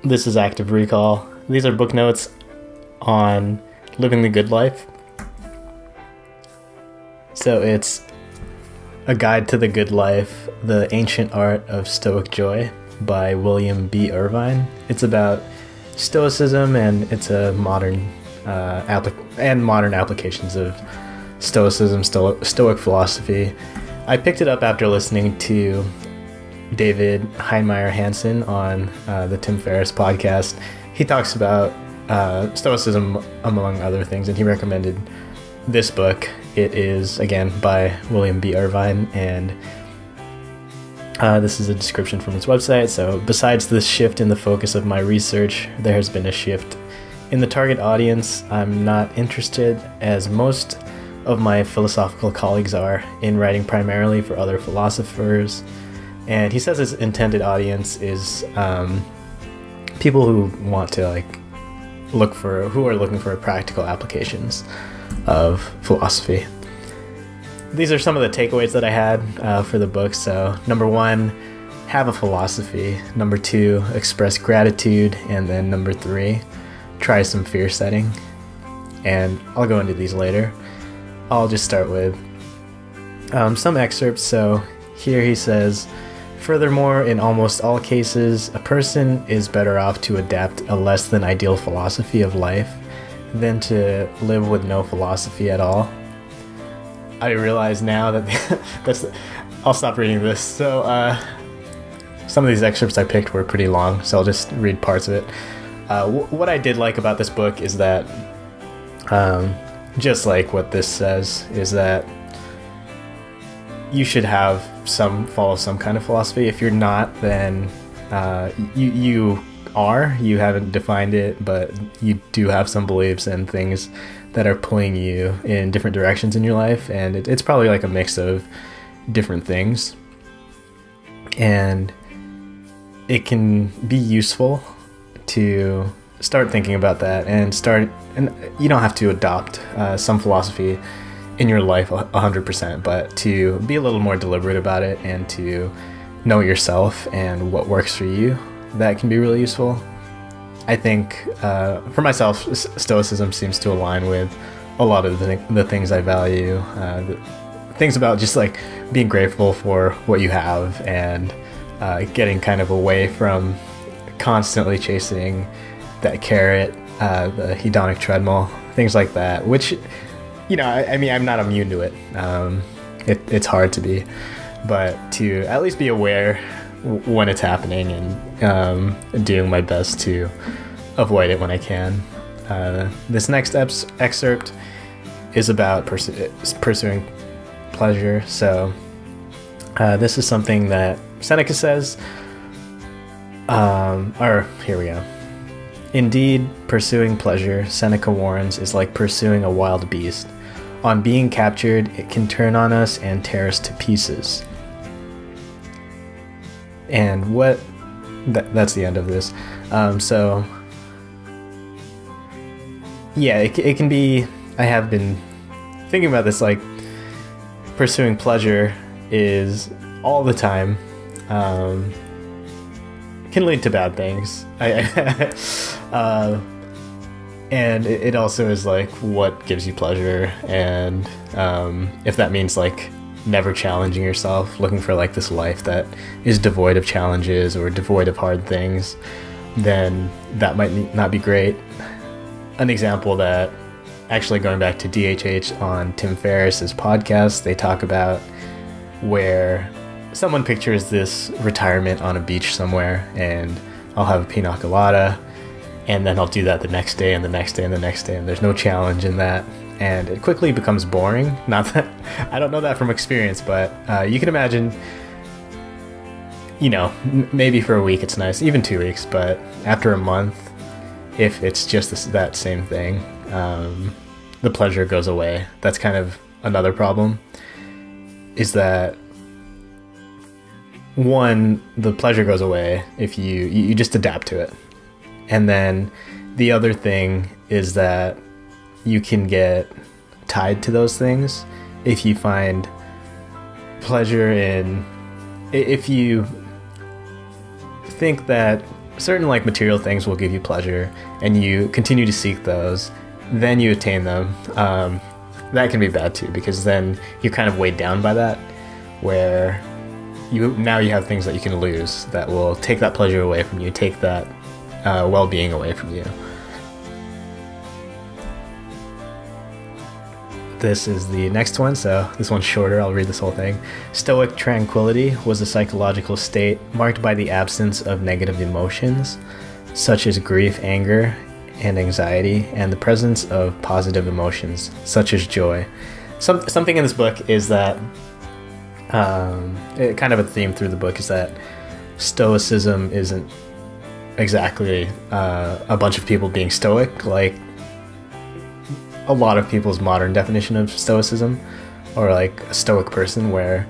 This is Active Recall. These are book notes on living the good life. So it's A Guide to the Good Life, The Ancient Art of Stoic Joy by William B. Irvine. It's about Stoicism, and it's a modern applications of Stoicism, Stoic philosophy. I picked it up after listening to David Heinemeier Hansen on the Tim Ferriss podcast. He talks about Stoicism among other things, and he recommended this book. It is, again, by William B. Irvine, and this is a description from his website. So, besides this shift in the focus of my research, there has been a shift in the target audience. I'm not interested, as most of my philosophical colleagues are, in writing primarily for other philosophers. And he says his intended audience is people who want to who are looking for practical applications of philosophy. These are some of the takeaways that I had for the book. So, number 1, have a philosophy. Number 2, express gratitude. And then number 3, try some fear setting. And I'll go into these later. I'll just start with some excerpts. So here he says, furthermore, in almost all cases, a person is better off to adapt a less than ideal philosophy of life than to live with no philosophy at all. I realize now that I'll stop reading this. So some of these excerpts I picked were pretty long, so I'll just read parts of it. What I did like about this book is that, just like what this says, is that you should follow some kind of philosophy. If you're not, then you haven't defined it, but you do have some beliefs and things that are pulling you in different directions in your life, and it's probably like a mix of different things, and it can be useful to start thinking about that, and you don't have to adopt some philosophy in your life 100%, but to be a little more deliberate about it and to know yourself and what works for you. That can be really useful. I think for myself, Stoicism seems to align with a lot of the things I value. The things about just like being grateful for what you have, and getting kind of away from constantly chasing that carrot, the hedonic treadmill, things like that, which, I mean, I'm not immune to it. It's hard to be, but to at least be aware when it's happening, and doing my best to avoid it when I can. This next excerpt is about pursuing pleasure. So this is something that Seneca says, here we go. Indeed, pursuing pleasure, Seneca warns, is like pursuing a wild beast. On being captured, it can turn on us and tear us to pieces. And that's the end of this. So yeah, it can be, I have been thinking about this, like pursuing pleasure is all the time, can lead to bad things. And it also is like what gives you pleasure, and if that means like never challenging yourself, looking for like this life that is devoid of challenges or devoid of hard things, then that might not be great. An example that, actually going back to DHH on Tim Ferriss's podcast, they talk about where someone pictures this retirement on a beach somewhere, and I'll have a pina colada, and then I'll do that the next day and the next day and the next day, and there's no challenge in that, and it quickly becomes boring. Not that I don't know that from experience, but you can imagine, maybe for a week it's nice, even 2 weeks, but after a month, if it's just that same thing, the pleasure goes away. That's kind of another problem, is that, one, the pleasure goes away if you just adapt to it. And then the other thing is that you can get tied to those things if you find pleasure in, if you think that certain like material things will give you pleasure, and you continue to seek those, then you attain them. That can be bad too, because then you're kind of weighed down by that, where you have things that you can lose that will take that pleasure away from you, take that well-being away from you. This is the next one, so this one's shorter. I'll read this whole thing. Stoic tranquility was a psychological state marked by the absence of negative emotions, such as grief, anger, and anxiety, and the presence of positive emotions, such as joy. Something in this book is that, kind of a theme through the book is that Stoicism isn't exactly a bunch of people being stoic, like a lot of people's modern definition of Stoicism, or like a stoic person, where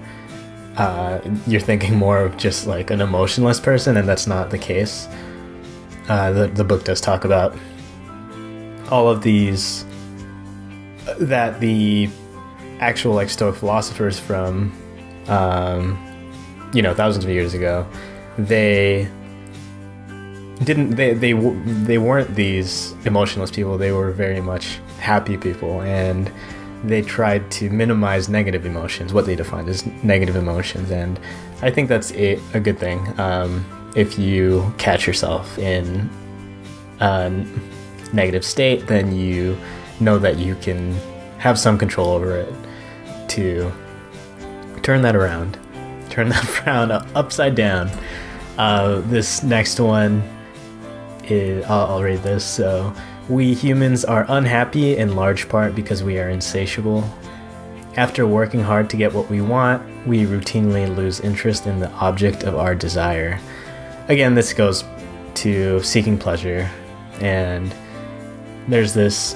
you're thinking more of just like an emotionless person, and that's not the case. The book does talk about all of these, that the actual like Stoic philosophers from thousands of years ago, they weren't these emotionless people. They were very much happy people, and they tried to minimize negative emotions, what they defined as negative emotions. And I think that's a good thing. If you catch yourself in a negative state, then you know that you can have some control over it to turn that around, turn that frown upside down. This next one is, I'll read this. So, we humans are unhappy in large part because we are insatiable. After working hard to get what we want, we routinely lose interest in the object of our desire. Again, this goes to seeking pleasure, and there's this,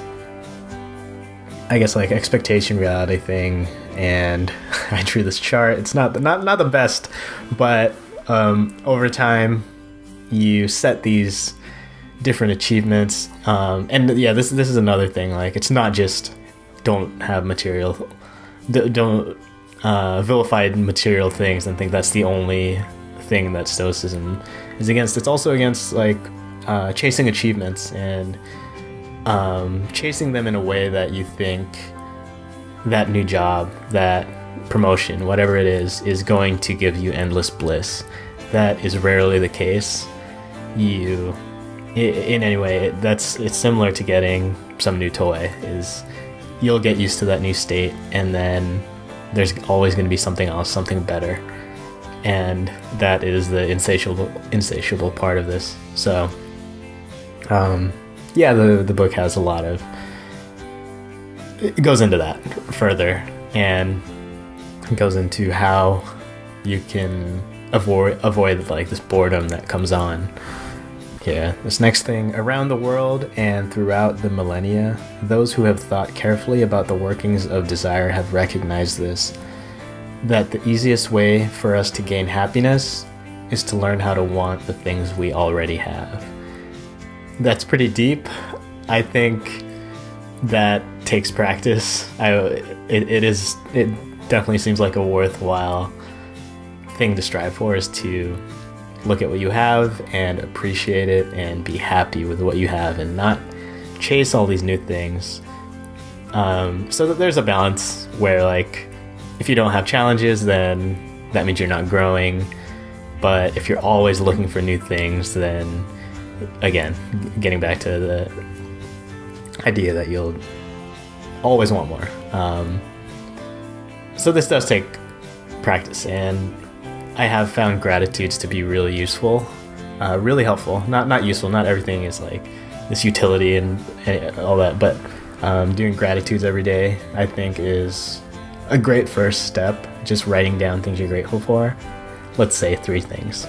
I guess, like expectation reality thing. And I drew this chart. It's not the best, but over time, you set these different achievements, and yeah, this is another thing. Like, it's not just don't have material, don't vilify material things and think that's the only thing that Stoicism is against. It's also against like chasing achievements and chasing them in a way that you think that new job, that promotion, whatever it is going to give you endless bliss. That is rarely the case. In any way, it's similar to getting some new toy. Is you'll get used to that new state, and then there's always going to be something else, something better, and that is the insatiable part of this. So, the book has a lot of, it goes into that further, and it goes into how you can avoid like this boredom that comes on. Yeah, this next thing. Around the world and throughout the millennia, those who have thought carefully about the workings of desire have recognized this, that the easiest way for us to gain happiness is to learn how to want the things we already have. That's pretty deep. I think that takes practice. It definitely seems like a worthwhile thing to strive for, is to look at what you have and appreciate it and be happy with what you have and not chase all these new things. So that there's a balance where, like, if you don't have challenges, then that means you're not growing. But if you're always looking for new things, then again, getting back to the idea that you'll always want more. So this does take practice, and I have found gratitudes to be really useful, really helpful. Not useful, not everything is like this utility and all that, but doing gratitudes every day, I think, is a great first step. Just writing down things you're grateful for. Let's say 3 things.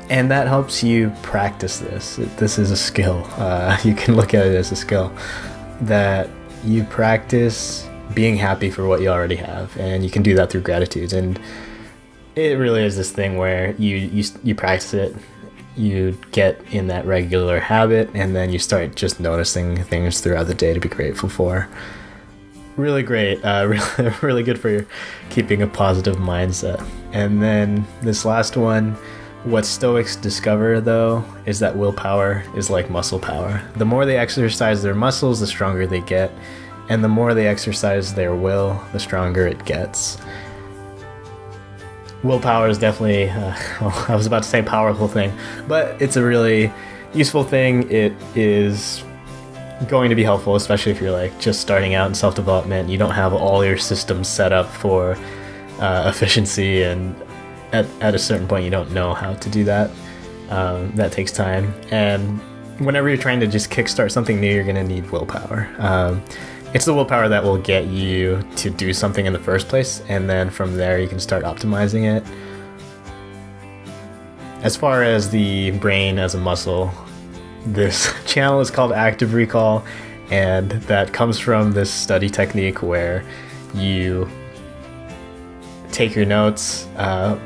And that helps you practice this. This is a skill. You can look at it as a skill that you practice being happy for what you already have, and you can do that through gratitudes. And it really is this thing where you practice it, you get in that regular habit, and then you start just noticing things throughout the day to be grateful for. Really great, really good for your keeping a positive mindset. And then this last one, What Stoics discover, though, is that willpower is like muscle power. The more they exercise their muscles, the stronger they get. And the more they exercise their will, the stronger it gets. Willpower is definitely, I was about to say powerful thing, but it's a really useful thing. It is going to be helpful, especially if you're like just starting out in self-development. You don't have all your systems set up for efficiency, and at a certain point you don't know how to do that. That takes time, and whenever you're trying to just kickstart something new, you're going to need willpower. It's the willpower that will get you to do something in the first place, and then from there you can start optimizing it. As far as the brain as a muscle, this channel is called Active Recall, and that comes from this study technique where you take your notes,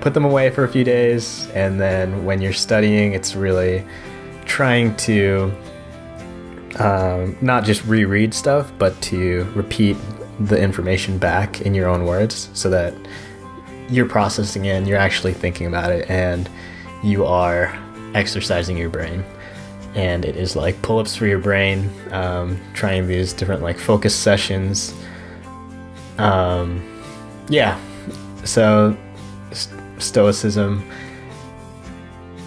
put them away for a few days, and then when you're studying, it's really trying to not just reread stuff, but to repeat the information back in your own words so that you're processing it and you're actually thinking about it and you are exercising your brain. And it is like pull-ups for your brain, trying these different like focus sessions. So Stoicism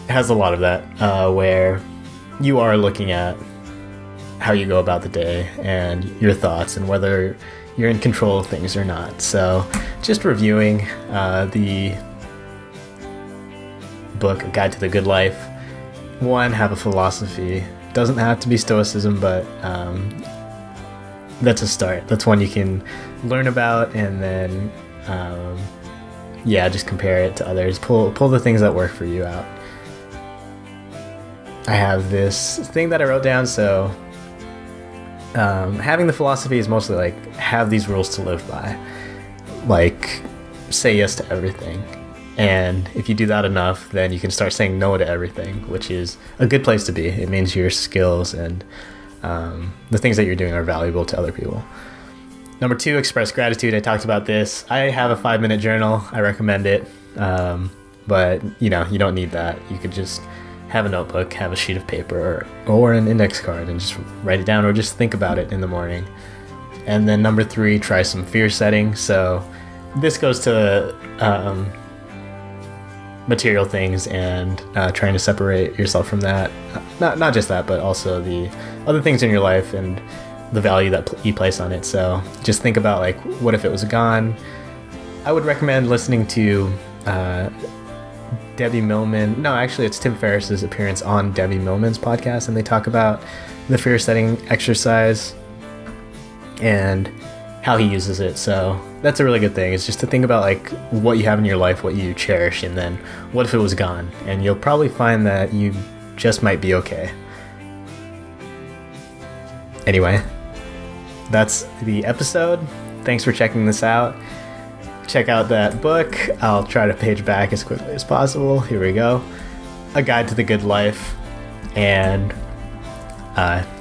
has a lot of that, where you are looking at how you go about the day and your thoughts and whether you're in control of things or not. So just reviewing the book, A Guide to the Good Life. One, have a philosophy. Doesn't have to be Stoicism, but that's a start. That's one you can learn about, and then just compare it to others. Pull the things that work for you out. I have this thing that I wrote down, so having the philosophy is mostly like have these rules to live by, like say yes to everything, and if you do that enough, then you can start saying no to everything, which is a good place to be. It means your skills and the things that you're doing are valuable to other people. Number 2, express gratitude. I talked about this. I have a 5-minute journal. I recommend it, but you don't need that. You could just have a notebook, have a sheet of paper or an index card and just write it down, or just think about it in the morning. And then number 3, try some fear setting. So this goes to material things and trying to separate yourself from that. Not just that, but also the other things in your life and the value that you place on it. So just think about like, what if it was gone? I would recommend listening to Debbie Millman. No, actually it's Tim Ferriss's appearance on Debbie Millman's podcast, and they talk about the fear setting exercise and how he uses it. So that's a really good thing, is just to think about like what you have in your life, what you cherish, and then what if it was gone? And you'll probably find that you just might be okay. Anyway, that's the episode. Thanks for checking this out. Check out that book. I'll try to page back as quickly as possible. Here we go. A Guide to the Good Life. And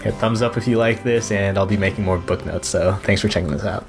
hit thumbs up if you like this, and I'll be making more book notes. So thanks for checking this out.